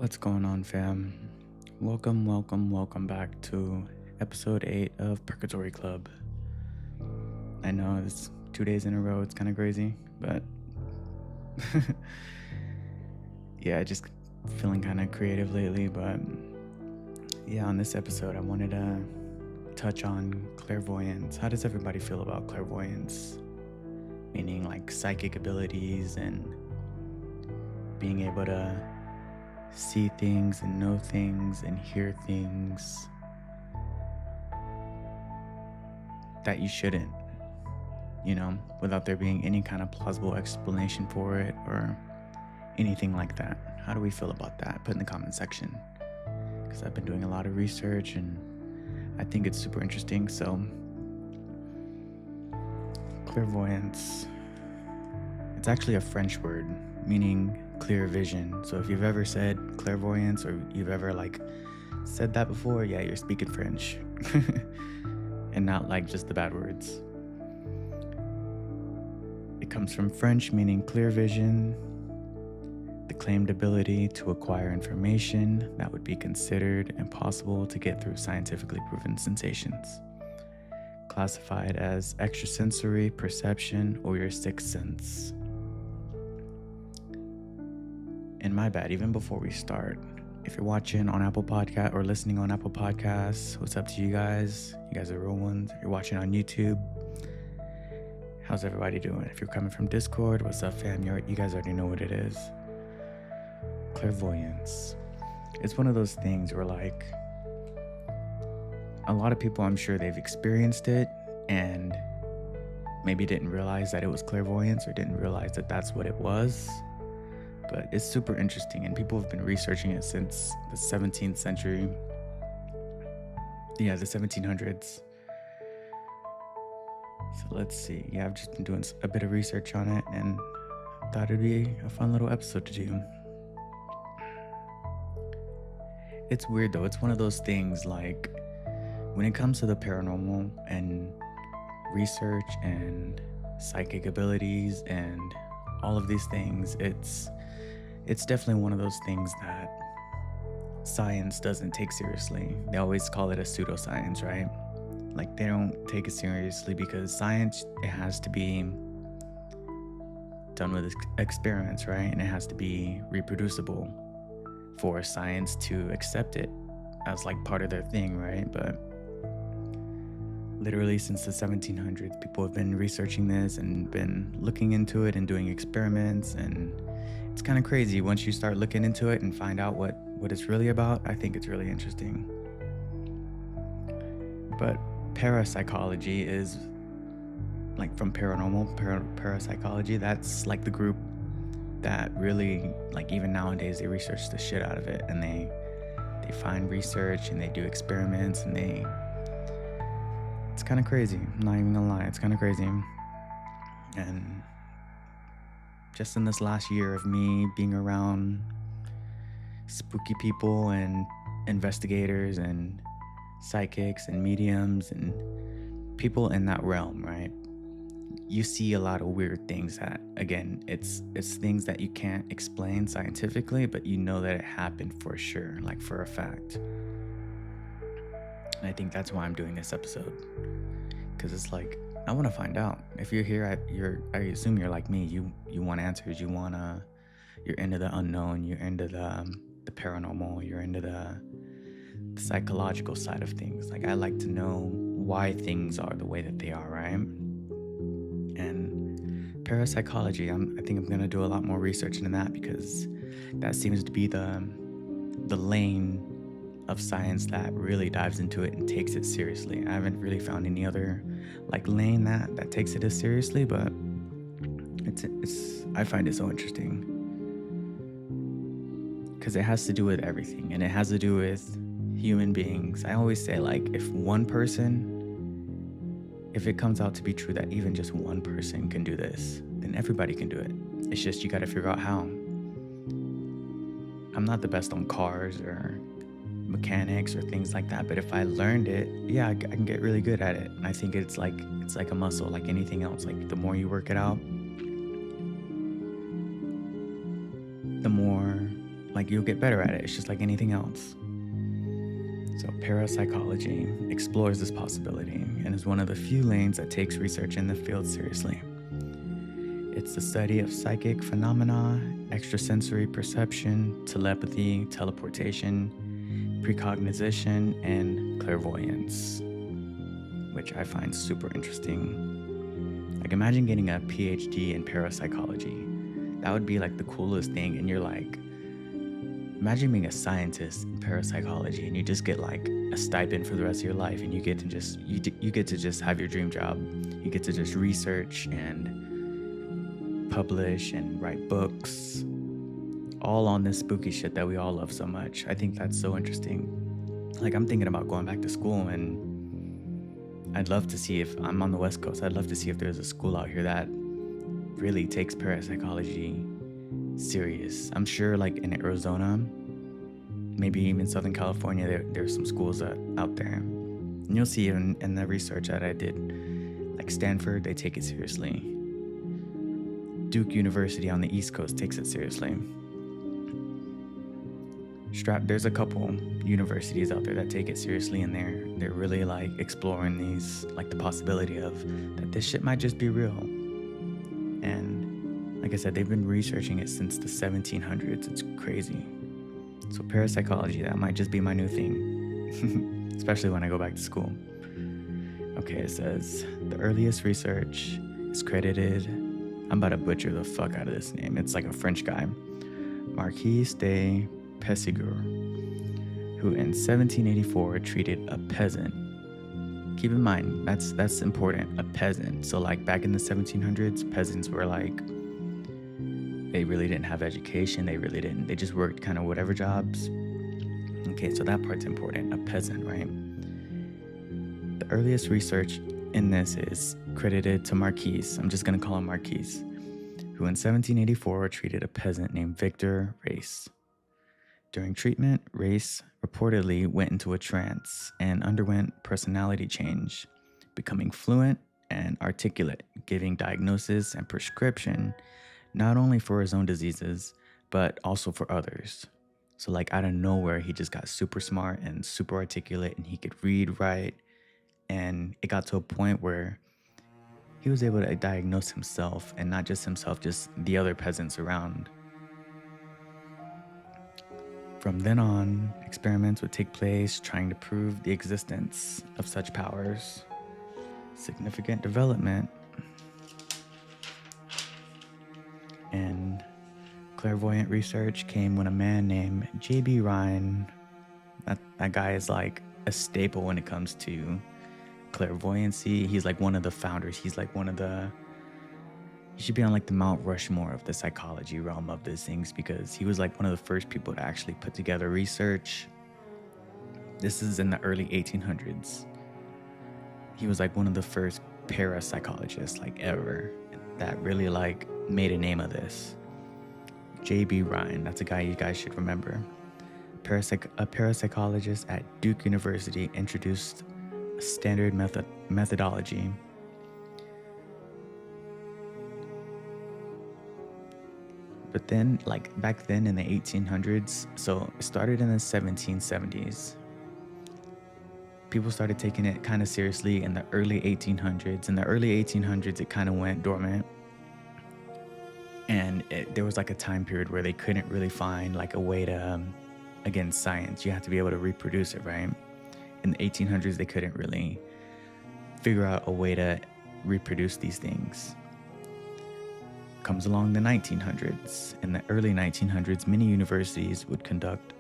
What's going on, fam? Welcome back to episode 8 of Purgatory Club. I know it's 2 days in a row, it's kind of crazy, but yeah, just feeling kind of creative lately. But yeah, on this episode, I wanted to touch on clairvoyance. How does everybody feel about clairvoyance? Meaning like psychic abilities and being able to see things and know things and hear things that you shouldn't, without there being any kind of plausible explanation for it or anything like that. How do we feel about that? Put in the comment section, because I've been doing a lot of research and I think it's super interesting. So clairvoyance, it's actually a French word meaning clear vision. So if you've ever said clairvoyance or you've ever said that before, yeah, you're speaking French and not just the bad words. It comes from French meaning clear vision, the claimed ability to acquire information that would be considered impossible to get through scientifically proven sensations, classified as extrasensory perception or your sixth sense. And my bad, even before we start, if you're watching on Apple Podcast or listening on Apple Podcasts, what's up to you guys? You guys are real ones. If you're watching on YouTube, how's everybody doing? If you're coming from Discord, what's up, fam? You guys already know what it is. Clairvoyance. It's one of those things where a lot of people, I'm sure they've experienced it and maybe didn't realize that it was clairvoyance or didn't realize that that's what it was. But it's super interesting, and people have been researching it since the 17th century. Yeah, the 1700s. So let's see. Yeah, I've just been doing a bit of research on it and thought it'd be a fun little episode to do. It's weird though. It's one of those things when it comes to the paranormal and research and psychic abilities and all of these things, it's definitely one of those things that science doesn't take seriously. They always call it a pseudoscience, right? They don't take it seriously because science, it has to be done with experiments, right? And it has to be reproducible for science to accept it as part of their thing, right? But literally since the 1700s, people have been researching this and been looking into it and doing experiments, and it's kind of crazy once you start looking into it and find out what it's really about. I think it's really interesting. But parapsychology is from paranormal, parapsychology, that's the group that really even nowadays they research the shit out of it, and they find research and they do experiments, and it's kind of crazy. I'm not even gonna lie, it's kind of crazy. And just in this last year of me being around spooky people and investigators and psychics and mediums and people in that realm, right? You see a lot of weird things that, again, it's things that you can't explain scientifically, but you know that it happened for sure, for a fact. And I think that's why I'm doing this episode, because it's I want to find out. If you're here, I assume you're like me. You want answers. You're into the unknown. You're into the paranormal. You're into the psychological side of things. I like to know why things are the way that they are, right? And parapsychology, I think I'm gonna do a lot more research into that, because that seems to be the lane of science that really dives into it and takes it seriously. I haven't really found any other lane that takes it as seriously, but I find it so interesting because it has to do with everything, and it has to do with human beings. I always say if it comes out to be true that even just one person can do this, then everybody can do it. It's just you got to figure out how. I'm not the best on cars or mechanics or things like that, but if I learned it, yeah, I can get really good at it. And I think it's like a muscle, like anything else. The more you work it out, the more like you'll get better at it. It's just like anything else. So parapsychology explores this possibility and is one of the few lanes that takes research in the field seriously. It's the study of psychic phenomena, extrasensory perception, telepathy, teleportation, precognition, and clairvoyance, which I find super interesting. Like, imagine getting a PhD in parapsychology. That would be like the coolest thing. And you're like, imagine being a scientist in parapsychology and you just get like a stipend for the rest of your life, and you get to just you get to just have your dream job. You get to just research and publish and write books, all on this spooky shit that we all love so much. I think that's so interesting. Like, I'm thinking about going back to school, and I'd love to see, if I'm on the West Coast, I'd love to see if there's a school out here that really takes parapsychology serious. I'm sure like in Arizona, maybe even Southern California, there's some schools out there. And you'll see in the research that I did, like Stanford, they take it seriously. Duke University on the East Coast takes it seriously. There's a couple universities out there that take it seriously, and they're really like exploring these, like the possibility of that this shit might just be real. And like I said, they've been researching it since the 1700s. It's crazy. So parapsychology, that might just be my new thing, especially when I go back to school. Okay, it says the earliest research is credited, I'm about to butcher the fuck out of this name. It's like a French guy, Marquis de Pessigur, who in 1784 treated a peasant. Keep in mind, that's important, a peasant. So like back in the 1700s, peasants were like, they really didn't have education. They just worked kind of whatever jobs. Okay, so that part's important, a peasant, right? The earliest research in this is credited to Marquis, I'm just gonna call him Marquis, who in 1784 treated a peasant named Victor Race. During treatment, Race reportedly went into a trance and underwent personality change, becoming fluent and articulate, giving diagnosis and prescription not only for his own diseases, but also for others. So like out of nowhere, he just got super smart and super articulate, and he could read, write, and it got to a point where he was able to diagnose himself, and not just himself, just the other peasants around. From then on, experiments would take place trying to prove the existence of such powers. Significant development in clairvoyant research came when a man named J.B. Ryan, that guy is like a staple when it comes to clairvoyancy. He's like one of the founders. He's like he should be on like the Mount Rushmore of the psychology realm of these things, because he was like one of the first people to actually put together research. This is in the early 1800s. He was like one of the first parapsychologists like ever that really like made a name of this. J.B. Ryan, that's a guy you guys should remember. A parapsychologist at Duke University introduced a standard methodology. But then, like back then in the 1800s, so it started in the 1770s. People started taking it kind of seriously in the early 1800s. In the early 1800s, it kind of went dormant. And there was like a time period where they couldn't really find like a way to, again, science, you have to be able to reproduce it, right? In the 1800s, they couldn't really figure out a way to reproduce these things. Comes along the 1900s. In the early 1900s, many universities would conduct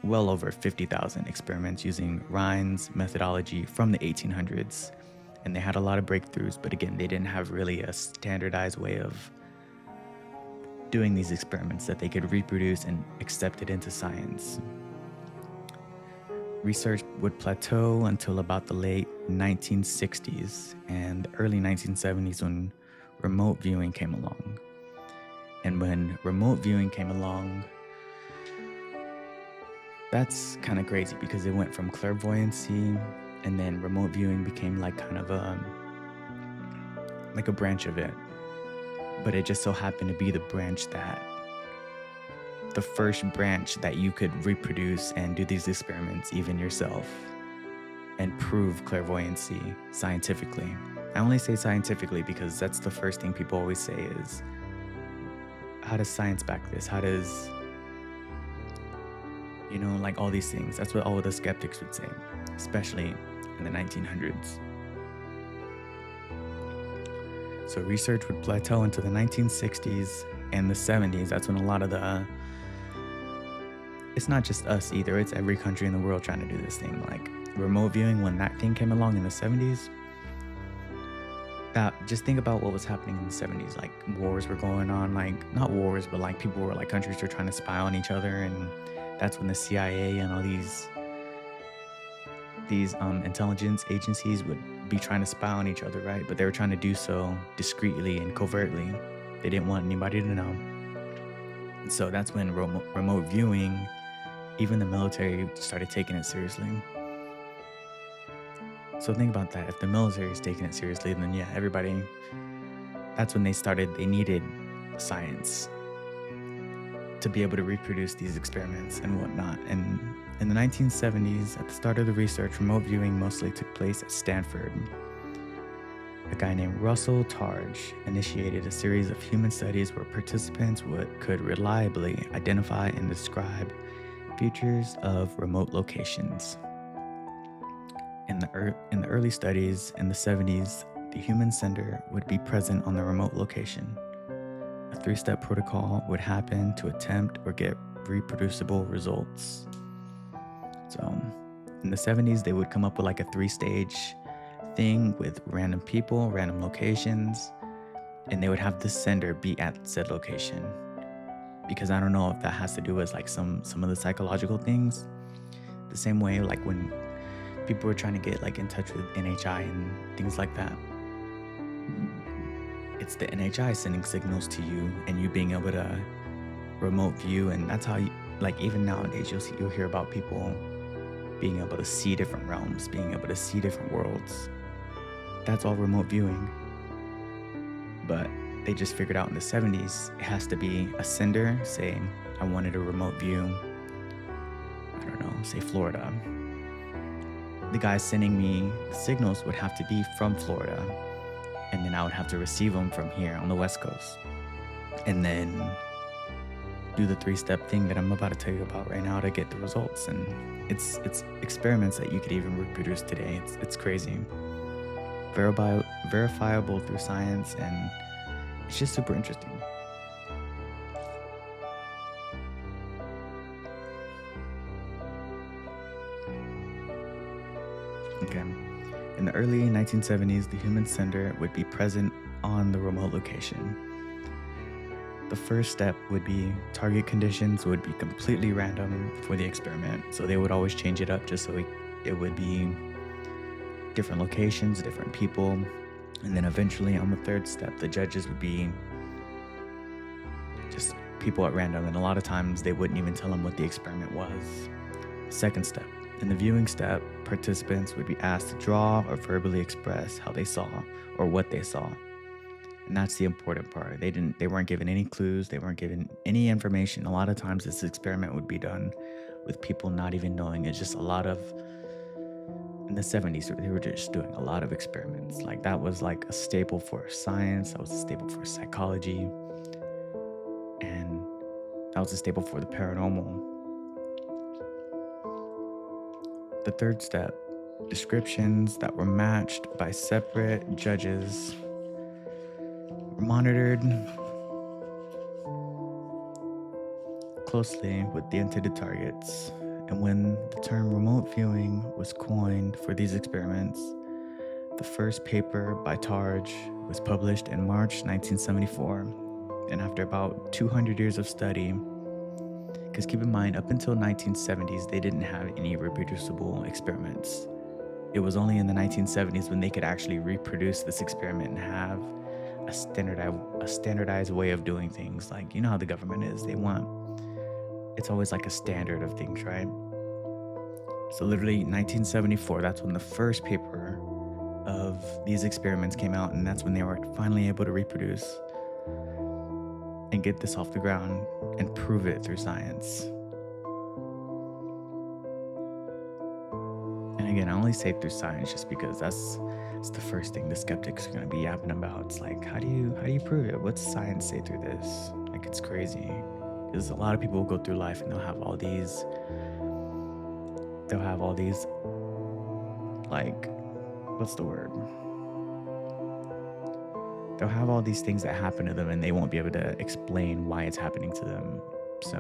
well over 50,000 experiments using Ryan's methodology from the 1800s. And they had a lot of breakthroughs, but again, they didn't have really a standardized way of doing these experiments that they could reproduce and accept it into science. Research would plateau until about the late 1960s and the early 1970s when remote viewing came along. And when remote viewing came along, that's kind of crazy, because it went from clairvoyancy, and then remote viewing became like kind of a branch of it. But it just so happened to be the branch that the first branch that you could reproduce and do these experiments even yourself and prove clairvoyancy scientifically. I only say scientifically because that's the first thing people always say is, how does science back this? How does, like all these things. That's what all of the skeptics would say, especially in the 1900s. So research would plateau into the 1960s and the 70s. That's when a lot of it's not just us either, it's every country in the world trying to do this thing. Like remote viewing, when that thing came along in the 70s, just think about what was happening in the 70s. Like wars were going on, like not wars, but like people were like, countries were trying to spy on each other, and that's when the CIA and all these intelligence agencies would be trying to spy on each other, right? But they were trying to do so discreetly and covertly. They didn't want anybody to know. And so that's when remote viewing, even the military started taking it seriously. So think about that. If the military is taking it seriously, then yeah, everybody, that's when they needed science to be able to reproduce these experiments and whatnot. And in the 1970s, at the start of the research, remote viewing mostly took place at Stanford. A guy named Russell Targe initiated a series of human studies where participants could reliably identify and describe features of remote locations. In the early studies in the 70s, the human sender would be present on the remote location. A 3-step protocol would happen to attempt or get reproducible results. So in the 70s, they would come up with like a 3-stage thing with random people, random locations, and they would have the sender be at said location. Because I don't know if that has to do with like some of the psychological things. The same way like when people were trying to get like in touch with NHI and things like that. It's the NHI sending signals to you and you being able to remote view, and that's how you, like even nowadays you'll hear about people being able to see different realms, being able to see different worlds. That's all remote viewing. But they just figured out in the 70s, it has to be a sender saying, I wanted a remote view, I don't know, say Florida. The guy sending me the signals would have to be from Florida, and then I would have to receive them from here on the West Coast, and then do the 3-step thing that I'm about to tell you about right now to get the results. And it's experiments that you could even reproduce today. It's crazy, verifiable through science, and it's just super interesting. Okay. In the early 1970s, the human sender would be present on the remote location. The first step would be target conditions would be completely random for the experiment. So they would always change it up just so it would be different locations, different people. And then eventually on the third step, the judges would be just people at random. And a lot of times they wouldn't even tell them what the experiment was. Second step. In the viewing step, participants would be asked to draw or verbally express how they saw or what they saw. And that's the important part. They weren't given any clues. They weren't given any information. A lot of times this experiment would be done with people not even knowing. It's just a lot of, in the 70s, they were just doing a lot of experiments. Like that was like a staple for science. That was a staple for psychology. And that was a staple for the paranormal. The third step, descriptions that were matched by separate judges were monitored closely with the intended targets. And when the term remote viewing was coined for these experiments, the first paper by Targe was published in March 1974. And after about 200 years of study, because keep in mind, up until 1970s, they didn't have any reproducible experiments. It was only in the 1970s when they could actually reproduce this experiment and have a standardized way of doing things. Like, you know how the government is. It's always like a standard of things, right? So literally 1974, that's when the first paper of these experiments came out, and that's when they were finally able to reproduce. and get this off the ground and prove it through science. And again, I only say through science just because that's the first thing the skeptics are going to be yapping about. It's like, how do you prove it? What's science say through this? Like, it's crazy. Because a lot of people will go through life and they'll have all these, like, what's the word? They'll have all these things that happen to them and they won't be able to explain why it's happening to them. So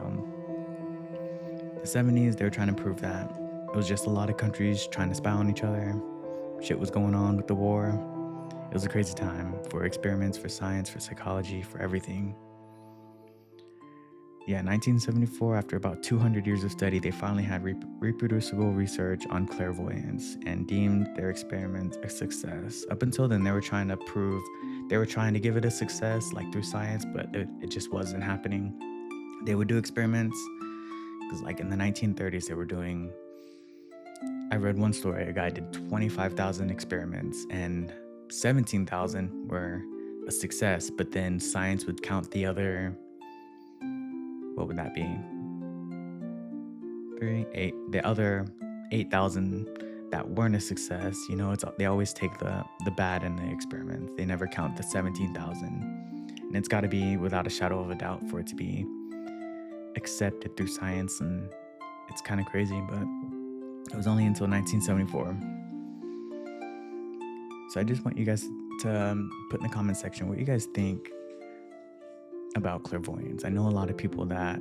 the 70s, they were trying to prove that. It was just a lot of countries trying to spy on each other. Shit was going on with the war. It was a crazy time for experiments, for science, for psychology, for everything. Yeah, 1974, after about 200 years of study, they finally had reproducible research on clairvoyance and deemed their experiments a success. Up until then, they were trying to give it a success, like through science, but it just wasn't happening. They would do experiments, because like in the 1930s, I read one story, a guy did 25,000 experiments and 17,000 were a success, but then science would count the other, what would that be? The other 8,000 that weren't a success. You know, they always take the bad in the experiments. They never count the 17,000. And it's got to be without a shadow of a doubt for it to be accepted through science. And it's kind of crazy, but it was only until 1974. So I just want you guys to put in the comment section what you guys think about clairvoyance. I know a lot of people that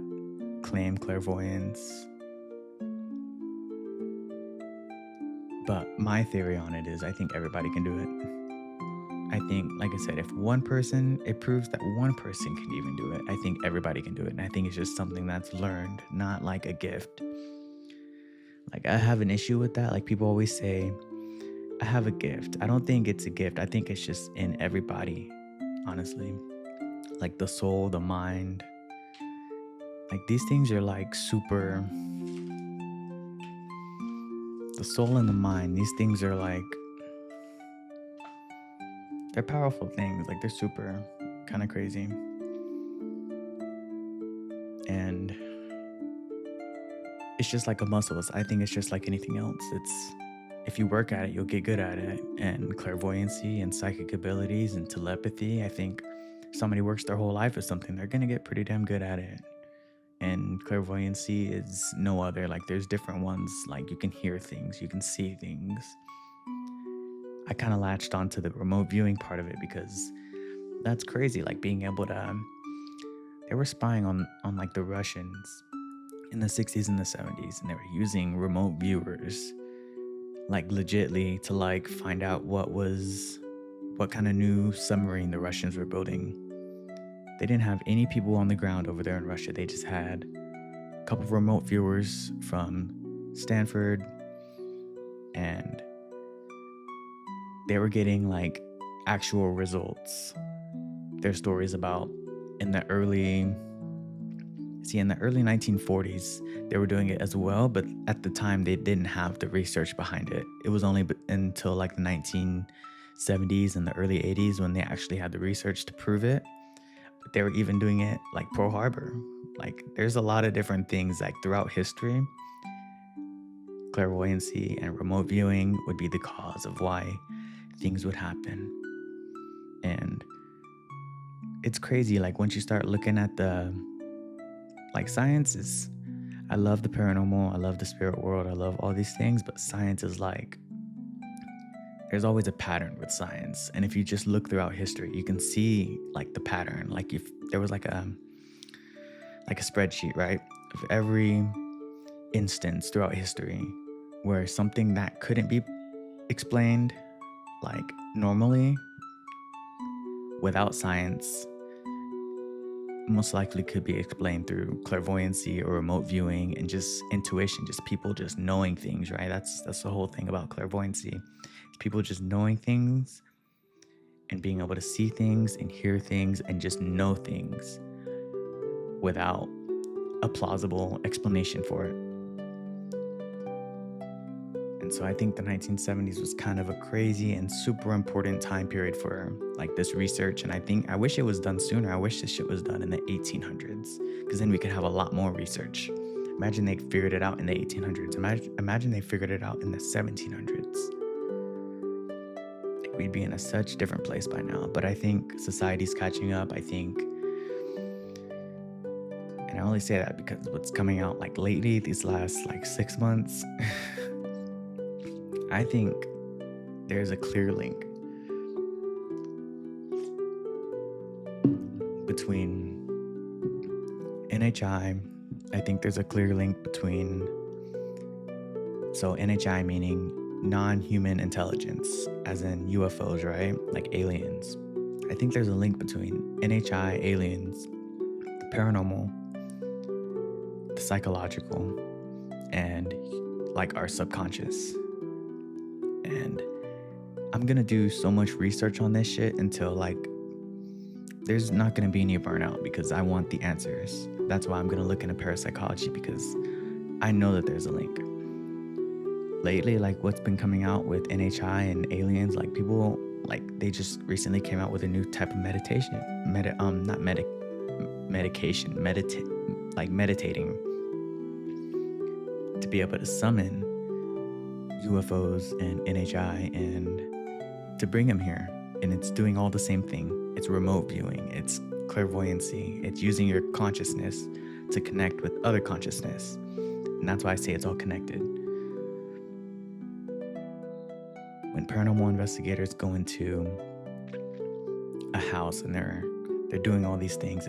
claim clairvoyance, but my theory on it is I think everybody can do it. I think, like I said, if it proves that one person can even do it, I think everybody can do it. And I think it's just something that's learned, not like a gift. Like, I have an issue with that. Like, people always say, I have a gift. I don't think it's a gift. I think it's just in everybody, honestly. Like the soul, the mind. Like, these things are like super... The soul and the mind, these things are like... They're powerful things. Like, they're super kind of crazy. And it's just like a muscle. I think it's just like anything else. If you work at it, you'll get good at it. And clairvoyancy and psychic abilities and telepathy, I think if somebody works their whole life with something, they're gonna get pretty damn good at it. And clairvoyancy is no other. Like, there's different ones. Like, you can hear things, you can see things. I kind of latched onto the remote viewing part of it because that's crazy. Like, being able to... They were spying on like the Russians in the 60s and the 70s, and they were using remote viewers, like, legitly to like find out what kind of new submarine the Russians were building. They didn't have any people on the ground over there in Russia. They just had a couple of remote viewers from Stanford, and they were getting like actual results. There's stories about in the early 1940s, they were doing it as well, but at the time they didn't have the research behind it. It was only until like the 1970s and the early 80s when they actually had the research to prove it. But they were even doing it like Pearl Harbor. Like, there's a lot of different things like throughout history. Clairvoyancy and remote viewing would be the cause of why things would happen. And it's crazy, like, once you start looking at the, like, science is, I love the paranormal, I love the spirit world, I love all these things, but science is like, there's always a pattern with science. And if you just look throughout history, you can see like the pattern. Like, if there was like a spreadsheet, right, of every instance throughout history where something that couldn't be explained like normally without science most likely could be explained through clairvoyancy or remote viewing and just intuition, just people just knowing things, right? That's the whole thing about clairvoyancy. It's people just knowing things and being able to see things and hear things and just know things without a plausible explanation for it. And And so I think the 1970s was kind of a crazy and super important time period for like this research. And I wish it was done sooner. I wish this shit was done in the 1800s, because then we could have a lot more research. Imagine they figured it out in the 1800s. Imagine they figured it out in the 1700s. Like, we'd be in a such different place by now. But I think society's catching up. And I only say that because what's coming out like lately, these last like 6 months, I think there's a clear link between NHI. I think there's a clear link between, so NHI meaning non-human intelligence, as in UFOs, right? Like aliens. I think there's a link between NHI, aliens, the paranormal, the psychological, and like our subconscious. And I'm gonna do so much research on this shit until like there's not gonna be any burnout, because I want the answers. That's why I'm gonna look into parapsychology, because I know that there's a link. Lately, like what's been coming out with NHI and aliens, like people, like they just recently came out with a new type of meditation, meditating to be able to summon UFOs and NHI and to bring them here. And it's doing all the same thing. It's remote viewing, it's clairvoyancy, it's using your consciousness to connect with other consciousness. And that's why I say it's all connected. When paranormal investigators go into a house and they're doing all these things,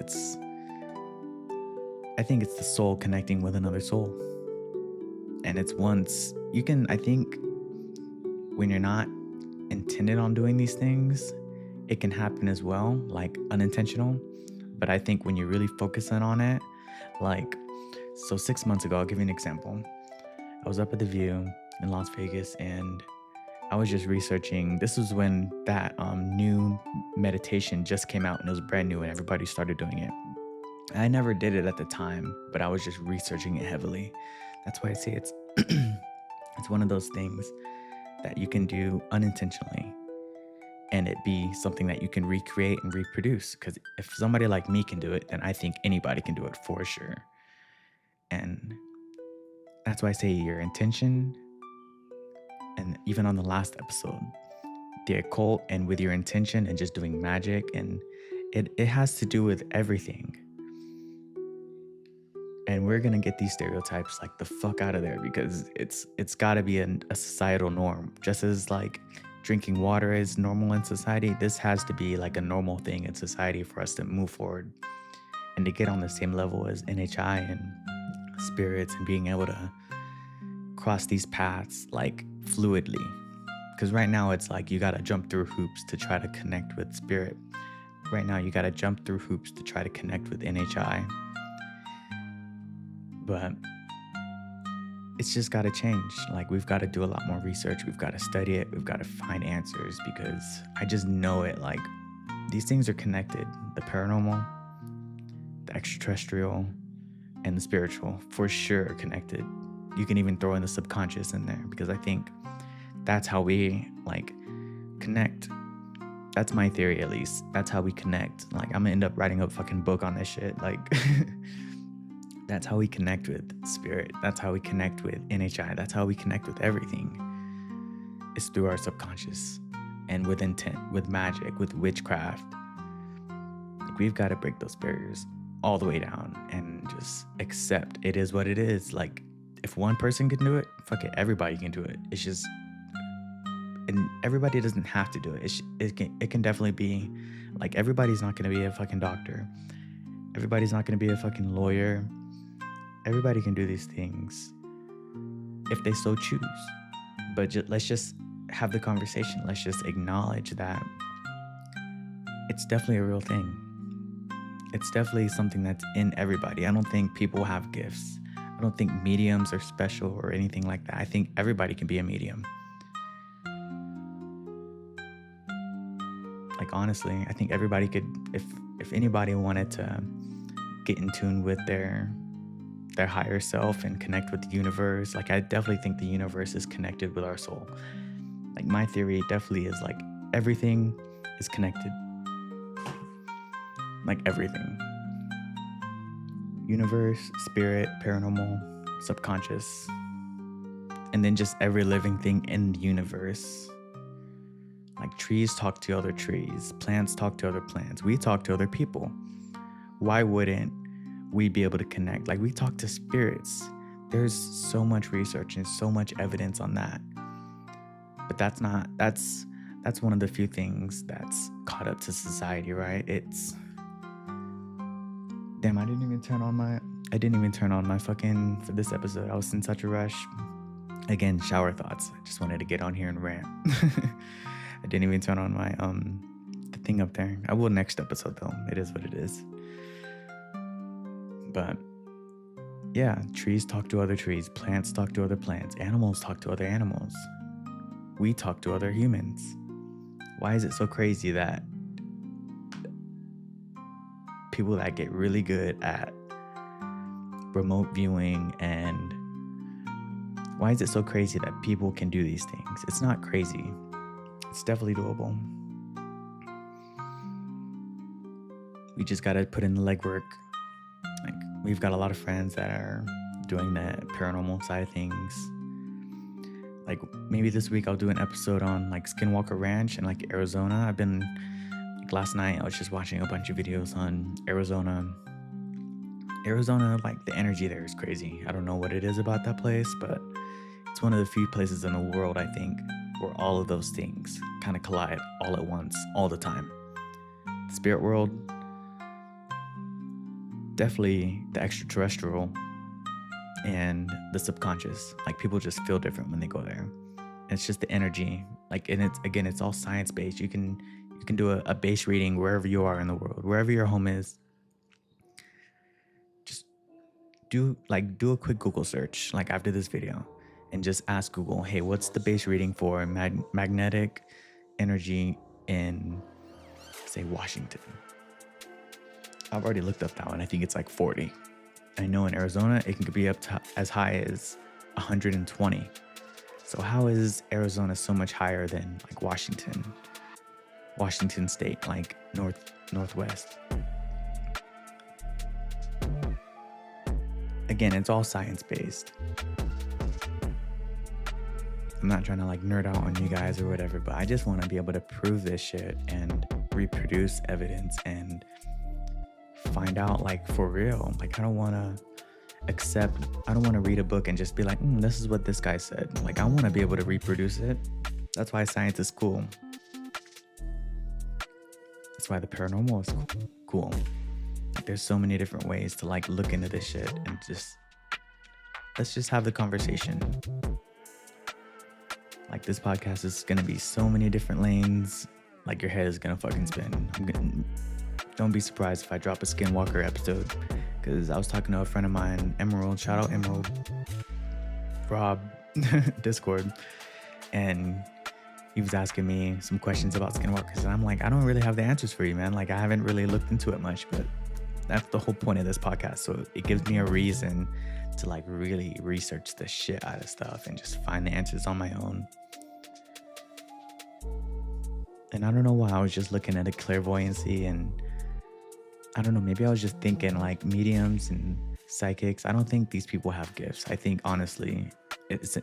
I think it's the soul connecting with another soul. And it's once you can, I think when you're not intended on doing these things, it can happen as well, like unintentional. But I think when you really focus in on it, like, so 6 months ago, I'll give you an example. I was up at the View in Las Vegas, and I was just researching. This was when that new meditation just came out, and it was brand new, and everybody started doing it. I never did it at the time, but I was just researching it heavily. That's why I say it's it's one of those things that you can do unintentionally, and it be something that you can recreate and reproduce. Because if somebody like me can do it, then I think anybody can do it for sure. And that's why I say your intention, and even on the last episode, the occult and with your intention and just doing magic, and it has to do with everything. And we're gonna get these stereotypes like the fuck out of there, because it's gotta be a societal norm. Just as like drinking water is normal in society, this has to be like a normal thing in society for us to move forward and to get on the same level as NHI and spirits, and being able to cross these paths like fluidly. Because right now it's like you gotta jump through hoops to try to connect with spirit. Right now you gotta jump through hoops to try to connect with NHI. But it's just got to change. Like, we've got to do a lot more research. We've got to study it. We've got to find answers, because I just know it. Like, these things are connected. The paranormal, the extraterrestrial, and the spiritual, for sure, are connected. You can even throw in the subconscious in there, because I think that's how we, like, connect. That's my theory, at least. That's how we connect. Like, I'm going to end up writing a fucking book on this shit. Like... That's how we connect with spirit. That's how we connect with NHI. That's how we connect with everything. It's through our subconscious, and with intent, with magic, with witchcraft. Like, we've got to break those barriers all the way down and just accept it is what it is. Like, if one person can do it, fuck it, everybody can do it. It's just, and everybody doesn't have to do it. It can definitely be, like, everybody's not going to be a fucking doctor. Everybody's not going to be a fucking lawyer. Everybody can do these things if they so choose. But let's just have the conversation. Let's just acknowledge that it's definitely a real thing. It's definitely something that's in everybody. I don't think people have gifts. I don't think mediums are special or anything like that. I think everybody can be a medium. Like, honestly, I think everybody could, if anybody wanted to get in tune with their their higher self and connect with the universe. Like I definitely think the universe is connected with our soul. Like my theory definitely is like everything is connected. Like everything. Universe, spirit, paranormal, subconscious, and then just every living thing in the universe. Like trees talk to other trees, plants talk to other plants, we talk to other people. Why wouldn't we be able to connect? Like we talk to spirits. There's so much research and so much evidence on that. But that's one of the few things that's caught up to society, right? Damn, I didn't even turn on my fucking, for this episode. I was in such a rush. Again, shower thoughts. I just wanted to get on here and rant. I didn't even turn on my, the thing up there. I will next episode though. It is what it is. But yeah, trees talk to other trees. Plants talk to other plants. Animals talk to other animals. We talk to other humans. Why is it so crazy that people that get really good at remote viewing, and why is it so crazy that people can do these things? It's not crazy. It's definitely doable. We just gotta put in the legwork. Like we've got a lot of friends that are doing the paranormal side of things. Like maybe this week I'll do an episode on like Skinwalker Ranch in like Arizona. I've been last night I was just watching a bunch of videos on Arizona. Like the energy there is crazy. I don't know what it is about that place, but it's one of the few places in the world, I think, where all of those things kind of collide all at once, all the time. The spirit world, definitely the extraterrestrial, and the subconscious. Like people just feel different when they go there. And it's just the energy. Like, and it's all science based. You can do a base reading wherever you are in the world, wherever your home is. Just do a quick Google search, like after this video, and just ask Google, hey, what's the base reading for magnetic energy in, say, Washington? I've already looked up that one. I think it's like 40. I know in Arizona, it can be up to as high as 120. So how is Arizona so much higher than like Washington State, like northwest? Again, it's all science-based. I'm not trying to like nerd out on you guys or whatever, but I just want to be able to prove this shit and reproduce evidence and find out like for real. Like I don't want to read a book and just be like, this is what this guy said. Like I want to be able to reproduce it. That's why science is cool. That's why the paranormal is cool. Like, there's so many different ways to like look into this shit and let's just have the conversation. Like this podcast is gonna be so many different lanes. Like your head is gonna fucking spin. Don't be surprised if I drop a Skinwalker episode, because I was talking to a friend of mine, Emerald, shout out Emerald, Rob, Discord, and he was asking me some questions about Skinwalkers, and I'm like, I don't really have the answers for you, man. Like I haven't really looked into it much, but that's the whole point of this podcast. So it gives me a reason to like really research the shit out of stuff and just find the answers on my own. And I don't know why I was just looking at a clairvoyancy, and I don't know, maybe I was just thinking like mediums and psychics. I don't think these people have gifts. I think honestly, it's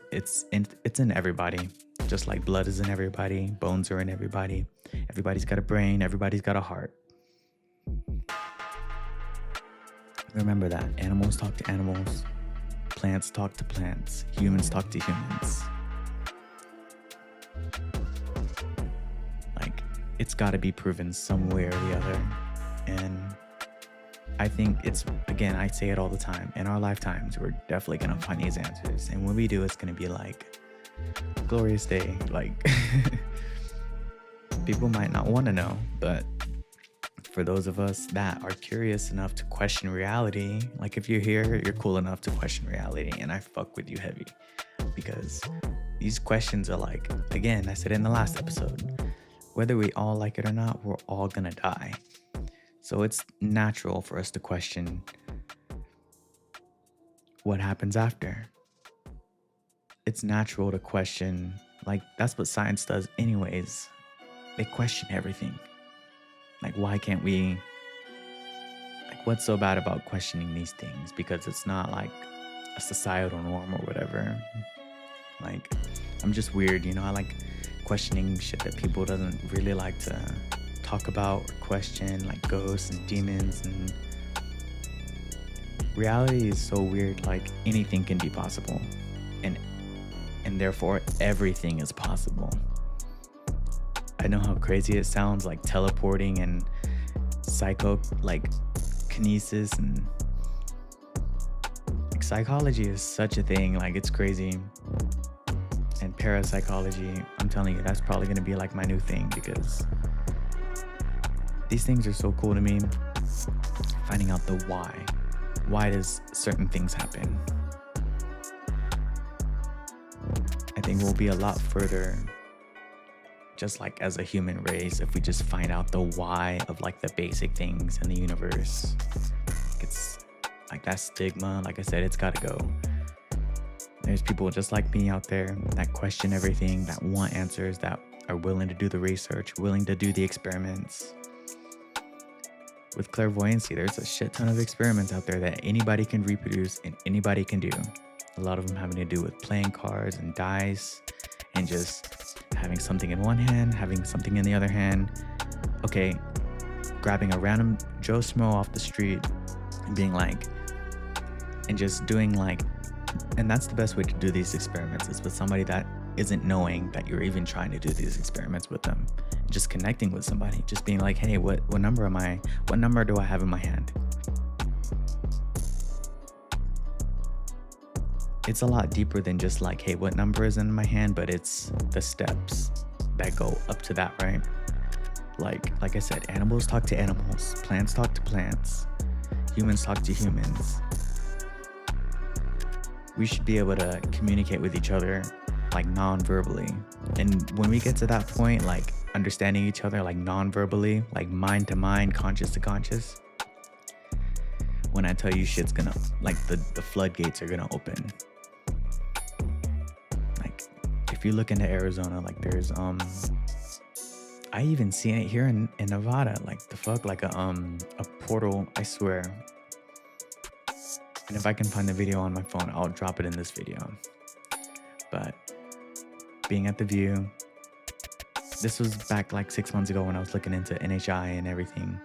in everybody. Just like blood is in everybody, bones are in everybody. Everybody's got a brain, everybody's got a heart. Remember that. Animals talk to animals. Plants talk to plants. Humans talk to humans. Like, it's got to be proven some way or the other. And I think it's, again, I say it all the time, in our lifetimes, we're definitely going to find these answers. And when we do, it's going to be like, glorious day. Like, people might not want to know, but for those of us that are curious enough to question reality, like if you're here, you're cool enough to question reality, and I fuck with you heavy, because these questions are like, again, I said in the last episode, whether we all like it or not, we're all gonna die. So it's natural for us to question what happens after? It's natural to question. Like, that's what science does anyways. They question everything. Like, why can't we, like, what's so bad about questioning these things? Because it's not like a societal norm or whatever. Like, I'm just weird, you know. I like questioning shit that people doesn't really like to talk about or question, like ghosts and demons. And reality is so weird. Like, anything can be possible, and therefore everything is possible. I know how crazy it sounds, like teleporting and kinesis, and like psychology is such a thing. Like, it's crazy. And parapsychology, I'm telling you, that's probably gonna be like my new thing, because these things are so cool to me. Finding out the why. Why does certain things happen? I think we'll be a lot further, just like as a human race, if we just find out the why of like the basic things in the universe. It's like that stigma, like I said, it's gotta go. There's people just like me out there that question everything, that want answers, that are willing to do the research, willing to do the experiments. With clairvoyancy, there's a shit ton of experiments out there that anybody can reproduce and anybody can do. A lot of them having to do with playing cards and dice, and just having something in one hand, having something in the other hand. Okay, grabbing a random Joe Schmo off the street and being like, and just doing like, and that's the best way to do these experiments, is with somebody that isn't knowing that you're even trying to do these experiments with them. Just connecting with somebody, just being like, hey, what number am I? What number do I have in my hand? It's a lot deeper than just like, hey, what number is in my hand? But it's the steps that go up to that, right? Like I said, animals talk to animals, plants talk to plants, humans talk to humans. We should be able to communicate with each other like non-verbally. And when we get to that point, like understanding each other like non-verbally, like mind to mind, conscious to conscious, when I tell you shit's gonna, like the floodgates are gonna open. Like, if you look into Arizona, like there's I even seen it here in Nevada, like the fuck, like a portal, I swear. And if I can find the video on my phone, I'll drop it in this video. But being at the View, this was back like 6 months ago when I was looking into NHI and everything.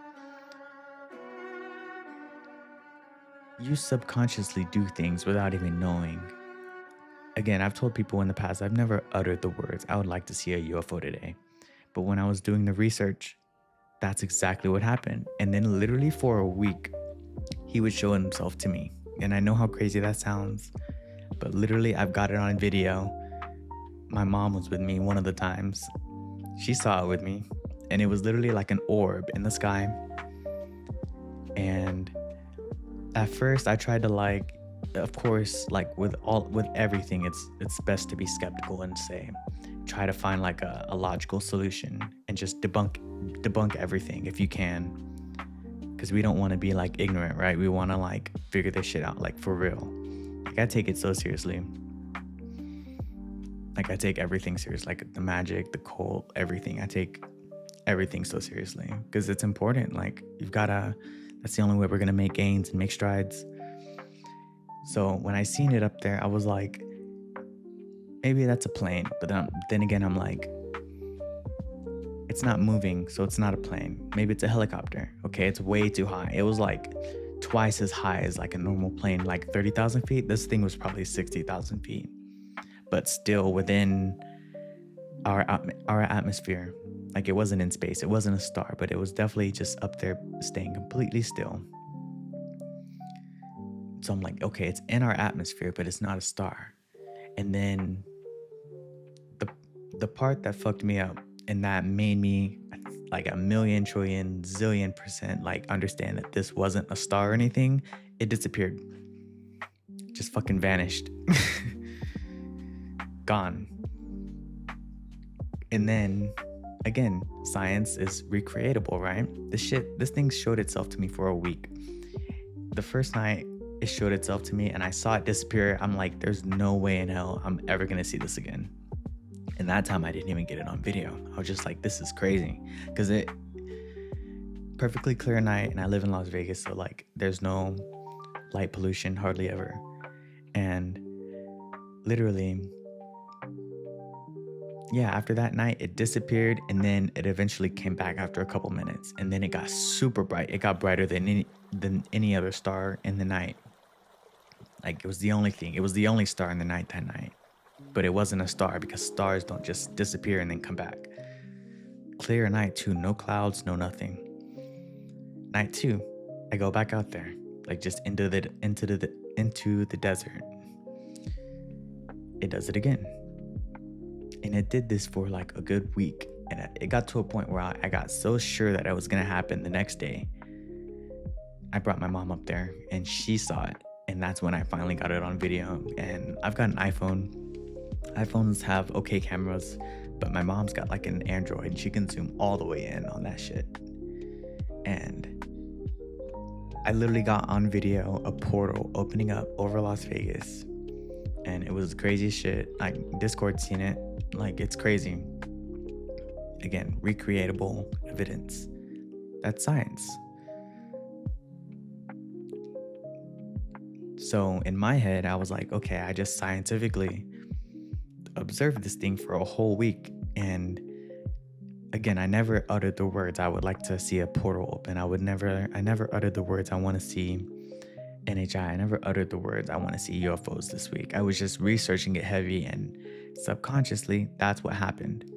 You subconsciously do things without even knowing. Again, I've told people in the past, I've never uttered the words, I would like to see a UFO today. But when I was doing the research, that's exactly what happened. And then literally for a week, he would show himself to me. And I know how crazy that sounds, but literally I've got it on video. My mom was with me one of the times. She saw it with me, and it was literally like an orb in the sky. And at first I tried to, like, of course, like with everything, it's best to be skeptical and say, try to find like a logical solution and just debunk everything if you can. Because we don't want to be like ignorant, right? We want to like figure this shit out, like for real. Like, I take it so seriously. Like, I take everything serious, like the magic, the cult, everything. I take everything so seriously because it's important. Like, that's the only way we're going to make gains and make strides. So when I seen it up there, I was like, maybe that's a plane. But then again, I'm like, it's not moving, so it's not a plane. Maybe it's a helicopter. Okay, it's way too high. It was like twice as high as like a normal plane, like 30,000 feet. This thing was probably 60,000 feet, but still within our atmosphere. Like, it wasn't in space. It wasn't a star, but it was definitely just up there staying completely still. So I'm like, okay, it's in our atmosphere, but it's not a star. And then the part that fucked me up and that made me like a million trillion zillion % like understand that this wasn't a star or anything, it disappeared. Just fucking vanished. Gone. And then again, science is recreatable, right? This thing showed itself to me for a week. The first night it showed itself to me and I saw it disappear. I'm like, there's no way in hell I'm ever gonna see this again. And that time I didn't even get it on video. I was just like, this is crazy. Because it perfectly clear night and I live in Las Vegas, so like there's no light pollution hardly ever. And literally, yeah, after that night it disappeared, and then it eventually came back after a couple minutes, and then it got super bright. It got brighter than any other star in the night. Like it was the only star in the night that night. But it wasn't a star, because stars don't just disappear and then come back. Clear night too, no clouds, no nothing. Night 2, I go back out there, like just into the desert. It does it again. And it did this for like a good week. And it got to a point where I got so sure that it was gonna happen the next day. I brought my mom up there and she saw it. And that's when I finally got it on video. And I've got an iPhone. iPhones have okay cameras, but my mom's got like an Android and she can zoom all the way in on that shit. And I literally got on video a portal opening up over Las Vegas. And it was crazy shit. Like Discord's seen it. Like it's crazy. Again, recreatable evidence. That's science. So in my head, I was like, okay, I just scientifically observed this thing for a whole week. And again, I never uttered the words, I would like to see a portal open. I never uttered the words, I want to see NHI. I never uttered the words, I want to see UFOs this week. I was just researching it heavy, and subconsciously, that's what happened.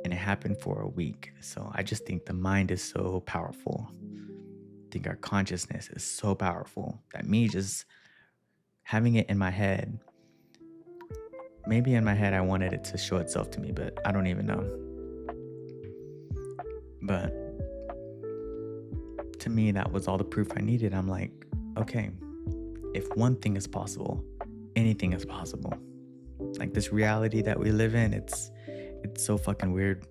And it happened for a week. So I just think the mind is so powerful. I think our consciousness is so powerful that me just having it in my head, maybe in my head I wanted it to show itself to me, but I don't even know. But to me, that was all the proof I needed. I'm like, okay, if one thing is possible, anything is possible. Like this reality that we live in, it's so fucking weird.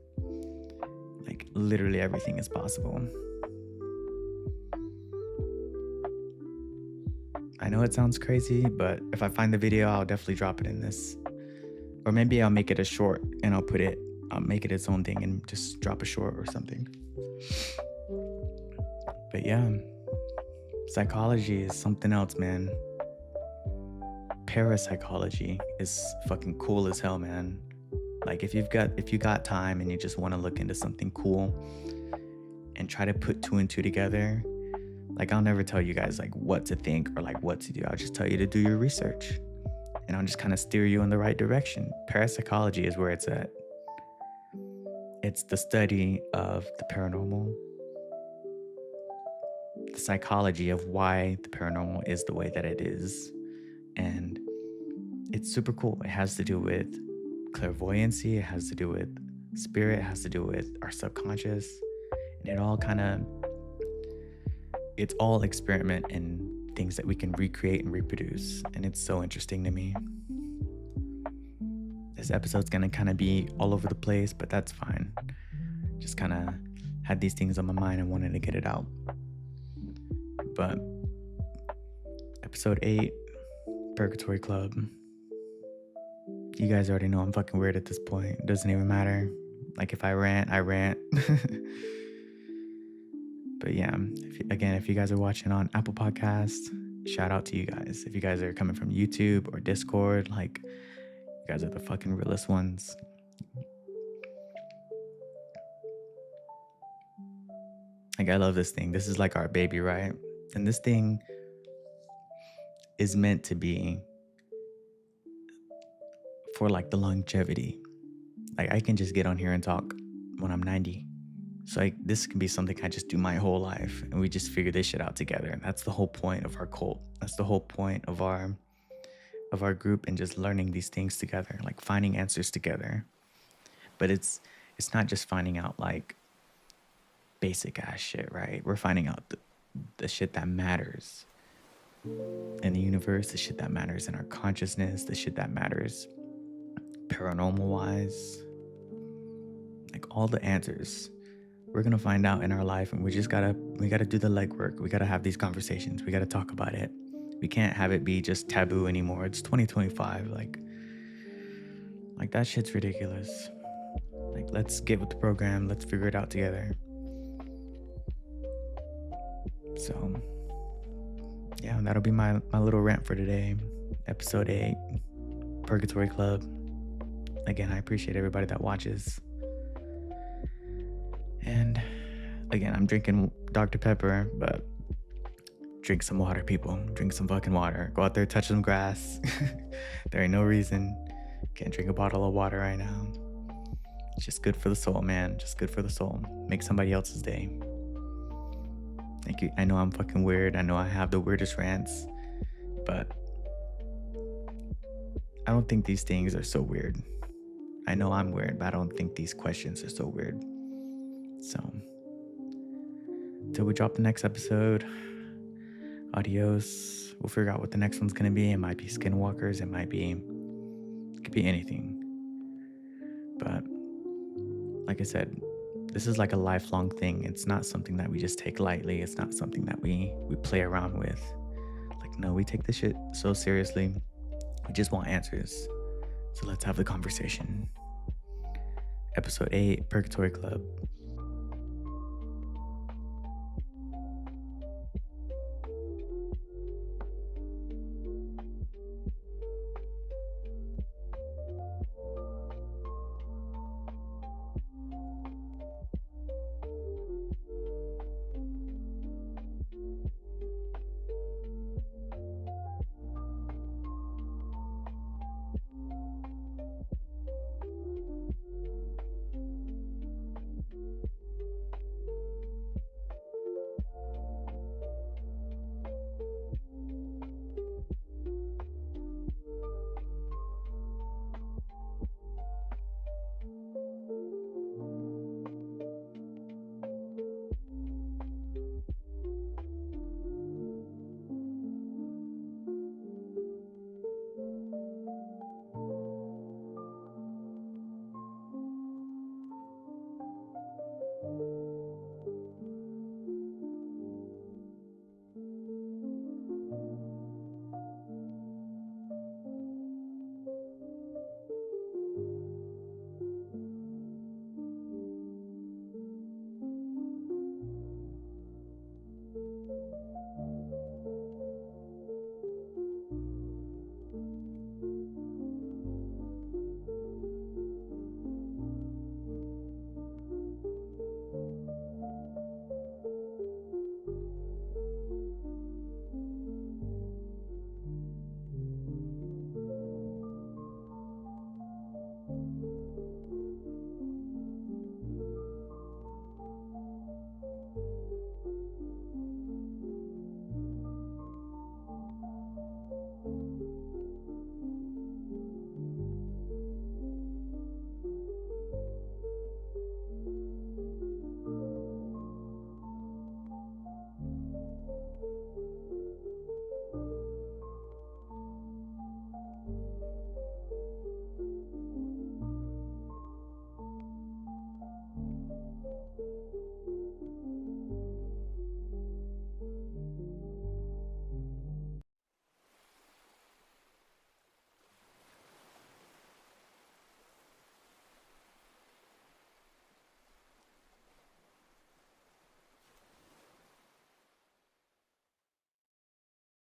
Like literally everything is possible. I know it sounds crazy, but if I find the video, I'll definitely drop it in this. Or maybe I'll make it a short and I'll make it its own thing and just drop a short or something. But yeah, psychology is something else, man. Parapsychology is fucking cool as hell, man. Like if you got time and you just want to look into something cool and try to put 2 and 2 together, like I'll never tell you guys like what to think or like what to do. I'll just tell you to do your research and I'll just kind of steer you in the right direction. Parapsychology is where it's at. It's the study of the paranormal, the psychology of why the paranormal is the way that it is. And it's super cool. It has to do with clairvoyancy, it has to do with spirit, it has to do with our subconscious, and it's all experiment and things that we can recreate and reproduce. And it's so interesting to me. This episode's gonna kind of be all over the place, but that's fine. Just kind of had these things on my mind and wanted to get it out. But episode 8, Purgatory Club. You guys already know I'm fucking weird at this point. It doesn't even matter. Like if I rant, I rant. But yeah, if you guys are watching on Apple Podcasts, shout out to you guys. If you guys are coming from YouTube or Discord, like you guys are the fucking realest ones. Like I love this thing. This is like our baby, right? And this thing is meant to be for like the longevity. Like I can just get on here and talk when I'm 90. So like this can be something I just do my whole life and we just figure this shit out together. And that's the whole point of our cult. That's the whole point of our group, and just learning these things together, like finding answers together. But it's not just finding out like basic ass shit, right? We're finding out the shit that matters in the universe, the shit that matters in our consciousness, the shit that matters paranormal wise. Like all the answers we're gonna find out in our life, and we gotta do the legwork. We gotta have these conversations. We gotta talk about it. We can't have it be just taboo anymore. It's 2025. Like that shit's ridiculous. Like, let's get with the program. Let's figure it out together. So, yeah, that'll be my little rant for today. Episode 8, Purgatory Club. Again, I appreciate everybody that watches. And again, I'm drinking Dr. Pepper, but drink some water, people. Drink some fucking water. Go out there, touch some grass. There ain't no reason. Can't drink a bottle of water right now. It's just good for the soul, man. Just good for the soul. Make somebody else's day. Thank you. I know I'm fucking weird. I know I have the weirdest rants, but I don't think these things are so weird. I know I'm weird, but I don't think these questions are so weird. So, till we drop the next episode, adios. We'll figure out what the next one's gonna be. It might be skinwalkers. It could be anything. But like I said, this is like a lifelong thing. It's not something that we just take lightly. It's not something that we play around with. Like, no, we take this shit so seriously. We just want answers. So let's have the conversation. Episode 8, Purgatory Club.